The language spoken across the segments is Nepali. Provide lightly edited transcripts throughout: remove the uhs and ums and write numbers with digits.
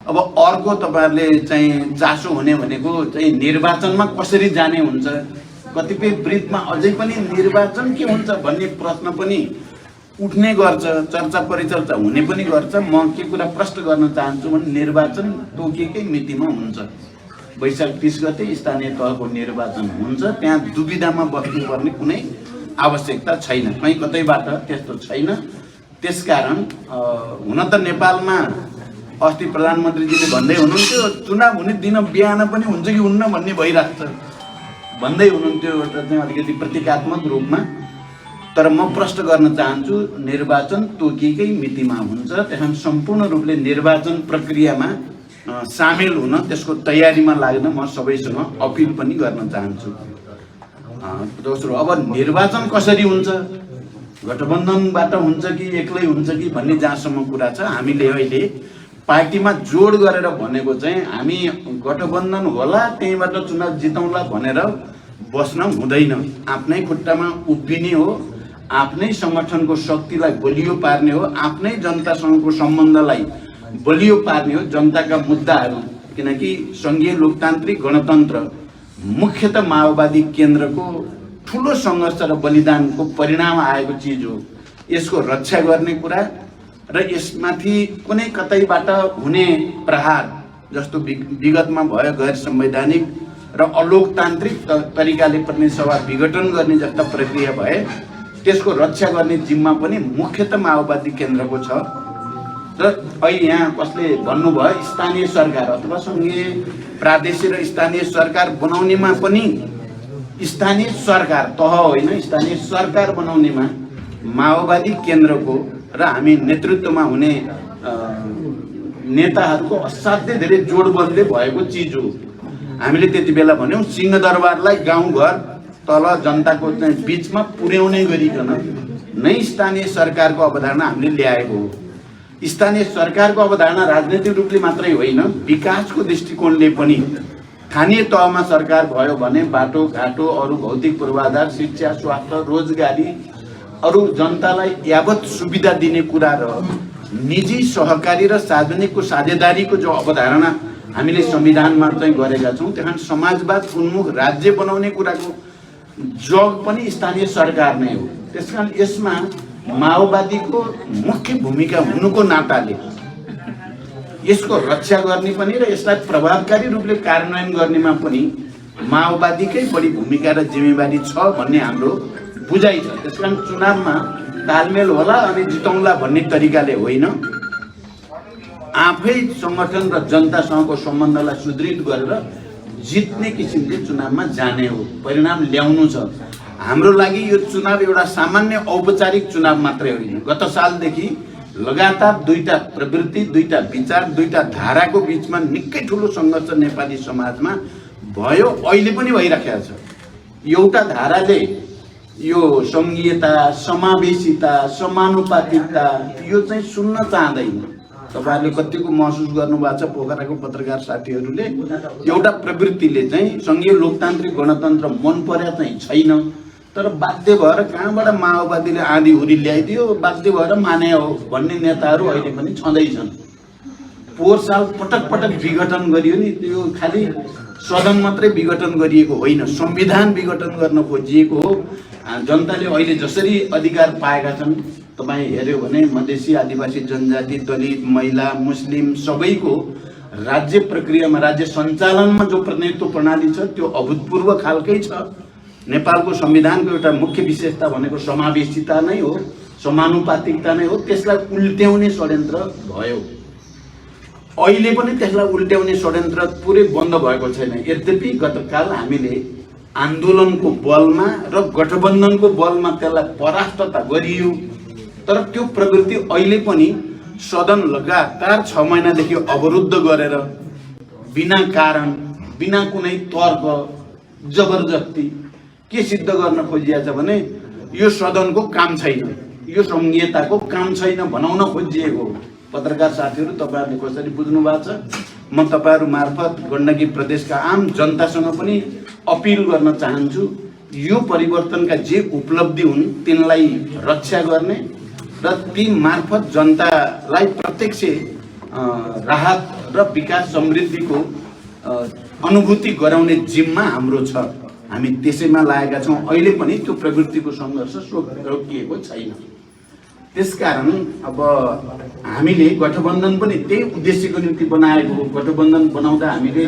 अब अर्को तपाईहरुले चाहिँ चासो हुने भनेको चाहिँ निर्वाचनमा कसरी जाने हुन्छ। कतिपय वृत्तमा अझै पनि निर्वाचन के हुन्छ भन्ने प्रश्न पनि उठ्ने गर्छ, चर्चा परिचर्चा हुने पनि गर्छ। म के कुरा प्रश्न गर्न चाहन्छु भने निर्वाचन तोकिएकै मितिमा हुन्छ। वैशाख 30 गते स्थानीय तहको निर्वाचन हुन्छ। त्यहाँ दुविधामा बस्नुपर्ने कुनै आवश्यकता छैन, कहीँ कतैबाट त्यस्तो छैन। त्यसकारण हुन त नेपालमा अस्ति प्रधानमन्त्रीजीले भन्दै हुनुहुन्थ्यो चुनाव हुने दिन बिहान पनि हुन्छ कि हुन्न भन्ने भइरहेको छ भन्दै हुनुहुन्थ्यो, एउटा चाहिँ अलिकति प्रतीकात्मक रूपमा। तर म प्रश्न गर्न चाहन्छु निर्वाचन तोकिएकै मितिमा हुन्छ। त्यहाँ सम्पूर्ण रूपले निर्वाचन प्रक्रियामा सामेल हुन, त्यसको तयारीमा लाग्न म सबैसँग अपिल पनि गर्न चाहन्छु। दोस्रो, अब निर्वाचन कसरी हुन्छ, गठबन्धनबाट हुन्छ कि एक्लै हुन्छ कि भन्ने जहाँसम्म कुरा छ, हामीले अहिले पार्टीमा जोड गरेर भनेको चाहिँ हामी गठबन्धन होला त्यहीबाट चुनाव जितौँला भनेर बस्न हुँदैन। आफ्नै खुट्टामा उभिने हो, आफ्नै संगठनको शक्तिलाई बलियो पार्ने हो, आफ्नै जनतासँगको सम्बन्धलाई बलियो पार्ने हो। जनताका मुद्दाहरू, किनकि संघीय लोकतान्त्रिक गणतन्त्र मुख्यतः माओवादी केन्द्रको ठुलो सङ्घर्ष र बलिदानको परिणाम आएको चिज हो। यसको रक्षा गर्ने कुरा र यसमाथि कुनै कतैबाट हुने प्रहार जस्तो विगतमा भयो गैर संवैधानिक र अलोकतान्त्रिक तरिकाले प्रतिनिधि सभा विघटन गर्ने जस्ता प्रक्रिया भए त्यसको रक्षा गर्ने जिम्मा पनि मुख्यतः माओवादी केन्द्रको छ। र अहिले यहाँ कसले भन्नुभयो स्थानीय सरकार अथवा संघीय प्रादेशिक र स्थानीय सरकार बनाउनेमा पनि, स्थानीय सरकार तह होइन स्थानीय सरकार बनाउनेमा माओवादी केन्द्रको र हामी नेतृत्वमा हुने नेताहरूको असाध्यै धेरै जोडबलले भएको चिज हो। हामीले त्यति बेला भन्यौं सिंहदरबारलाई गाउँघर तल जनताको बीचमा पुर्याउने गरिकन नै स्थानीय सरकारको अवधारणा हामीले ल्याएको हो। स्थानीय सरकारको अवधारणा राजनैतिक रूपले मात्रै होइन, विकासको दृष्टिकोणले पनि स्थानीय तहमा सरकार भयो भने बाटो घाटो, अरू भौतिक पूर्वाधार, शिक्षा, स्वास्थ्य, रोजगारी, अरू जनतालाई यावत सुविधा दिने कुरा र निजी सहकारी र सार्वजनिकको साझेदारीको जो अवधारणा हामीले संविधानमा चाहिँ गरेका छौँ, त्यहाँ समाजवाद उन्मुख राज्य बनाउने कुराको जग पनि स्थानीय सरकार नै हो। त्यसकारण यसमा माओवादीको मुख्य भूमिका हुनुको नाताले यसको रक्षा गर्ने पनि र यसलाई प्रभावकारी रूपले कार्यान्वयन गर्नेमा पनि माओवादीकै बढी भूमिका र जिम्मेवारी छ भन्ने हाम्रो बुझाइ छ। त्यसकारण चुनावमा तालमेल होला अनि जितौँला भन्ने तरिकाले होइन, आफै संगठन र जनतासँगको सम्बन्धलाई सुदृढ गरेर जित्ने किसिमले चुनावमा जाने हो, परिणाम ल्याउनु छ। हाम्रो लागि यो चुनाव एउटा सामान्य औपचारिक चुनाव मात्रै होइन। गत सालदेखि लगातार दुईटा प्रवृत्ति, दुईटा विचार, दुईटा धाराको बीचमा निकै ठुलो सङ्घर्ष नेपाली समाजमा भयो, अहिले पनि भइराखेको छ। एउटा धाराले यो संघीयता, समावेशिता, समानुपातिकता यो चाहिँ सुन्न चाहँदैन। तपाईहरुले कतिको महसुस गर्नुभएको छ पोखराको पत्रकार साथीहरूले, एउटा प्रवृत्तिले चाहिँ संघीय लोकतान्त्रिक गणतन्त्र मन पर्या चाहिँ छैन, तर बाध्य भएर कहाँबाट माओवादीले आँधी हुरी ल्याइदियो बाध्य भएर माने हो भन्ने नेताहरू अहिले पनि छँदैछन्। पोहोर साल पटक पटक विघटन गरियो नि, त्यो खालि सदन मात्रै विघटन गरिएको होइन, संविधान विघटन गर्न खोजिएको हो। जनताले अहिले जसरी अधिकार पाएका छन्, तपाईँ हेर्यो भने मधेसी, आदिवासी जनजाति, दलित, महिला, मुस्लिम सबैको राज्य प्रक्रियामा, राज्य सञ्चालनमा जो प्रतिनिधित्व प्रणाली छ त्यो अभूतपूर्व खालकै छ। नेपालको संविधानको एउटा मुख्य विशेषता भनेको समावेशिता नै हो, समानुपातिकता नै हो। त्यसलाई उल्ट्याउने षड्यन्त्र भयो। अहिले पनि त्यसलाई उल्ट्याउने षड्यन्त्र पुरै बन्द भएको छैन। यद्यपि गतकाल हामीले आन्दोलनको बलमा र गठबन्धनको बलमा त्यसलाई परास्त त गरियो, तर त्यो प्रवृत्ति अहिले पनि सदन लगातार 6 महिनादेखि अवरुद्ध गरेर बिना कारण, बिना कुनै तर्क, जबरजस्ती के सिद्ध गर्न खोजिएको छ भने यो सदनको काम छैन, यो संघीयताको काम छैन बनाउन खोजिएको हो। पत्रकार साथीहरू तपाईहरुले कसरी बुझ्नु भएको छ, म तपाईहरु मार्फत गण्डकी प्रदेशका आम जनतासँग पनि अपिल गर्न चाहन्छु, यो परिवर्तनका जे उपलब्धि हुन् तिनलाई रक्षा गर्ने र ती मार्फत जनतालाई प्रत्यक्ष राहत र विकास समृद्धिको अनुभूति गराउने जिम्मा हाम्रो छ। हामी त्यसैमा लागेका छौँ। अहिले पनि त्यो प्रवृत्तिको सङ्घर्ष रोकिएको छैन। त्यसकारण अब हामीले गठबन्धन पनि त्यही उद्देश्यको निम्ति बनाएको हो। गठबन्धन बनाउँदा हामीले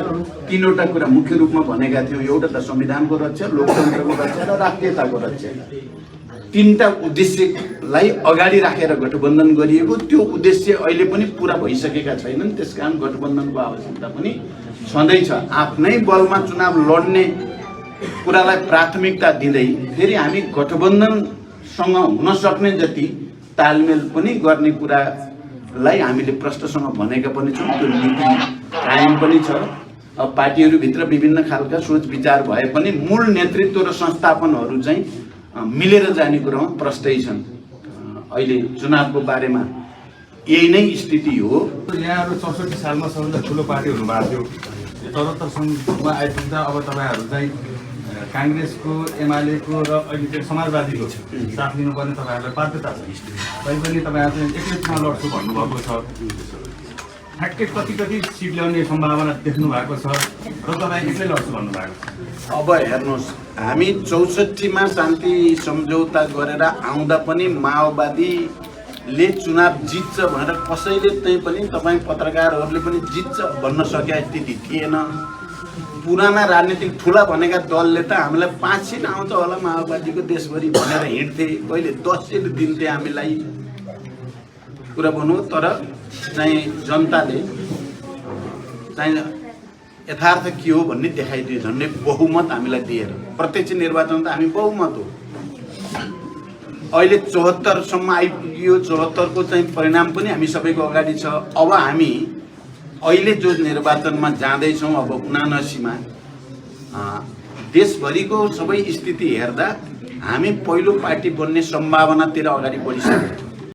तीनवटा कुरा मुख्य रूपमा भनेका थियौँ। एउटा त संविधानको रक्षा, लोकतन्त्रको रक्षा र राष्ट्रियताको रक्षा। तीनटा उद्देश्यलाई अगाडि राखेर गठबन्धन गरिएको। त्यो उद्देश्य अहिले पनि पुरा भइसकेका छैनन्। त्यसकारण गठबन्धनको आवश्यकता पनि छँदैछ। आफ्नै बलमा चुनाव लड्ने कुरालाई प्राथमिकता दिँदै फेरि हामी गठबन्धनसँग हुन सक्ने जति तालमेल पनि गर्ने कुरालाई हामीले प्रश्नसँग भनेका पनि छौँ। त्यो नीति कायम पनि छ। अब पार्टीहरूभित्र विभिन्न खालका सोच विचार भए पनि मूल नेतृत्व र संस्थापनहरू चाहिँ मिलेर जाने कुरामा प्रष्टै छन्। अहिले चुनावको बारेमा यही नै स्थिति हो। यहाँहरू 64 सालमा सबैभन्दा ठुलो पार्टी हुनुभएको थियो। 74 सन्धमा आइपुग्दा अब तपाईँहरू चाहिँ काङ्ग्रेसको, एमालेको र अहिले समाजवादीको साथ लिनुपर्ने तपाईँहरूलाई बाध्यता छ। तैपनि तपाईँहरू चाहिँ एक्लै चुनाव लड्छु भन्नुभएको छ। ठ्याक्कै कति सिट ल्याउने सम्भावना देख्नु भएको छ र तपाईँ एक्लै लड्छु भन्नुभएको छ। अब हेर्नुहोस्, हामी 64मा शान्ति सम्झौता गरेर आउँदा पनि माओवादीले चुनाव जित्छ भनेर कसैले चाहिँ पनि तपाईँ पत्रकारहरूले पनि जित्छ भन्न सकेका स्थिति थिएन। पुराना राजनीतिक ठुला भनेका दलले त हामीलाई 5 सिट आउँछ होला माओवादीको देशभरि भनेर हिँड्थे। कहिले 10 सिट दिन्थे हामीलाई। कुरा भन्नु तर चाहिँ जनताले चाहिँ यथार्थ के हो भन्ने देखाइदियो। झन्डै बहुमत हामीलाई दिएर प्रत्यक्ष निर्वाचन त हामी बहुमत हो। अहिले 74 सम्म आइपुग्यो। 74 को चाहिँ परिणाम पनि हामी सबैको अगाडि छ। अब हामी अहिले जो निर्वाचनमा जाँदैछौँ, अब 79मा देशभरिको सबै स्थिति हेर्दा हामी पहिलो पार्टी बन्ने सम्भावनातिर अगाडि बढिसकेका छौँ।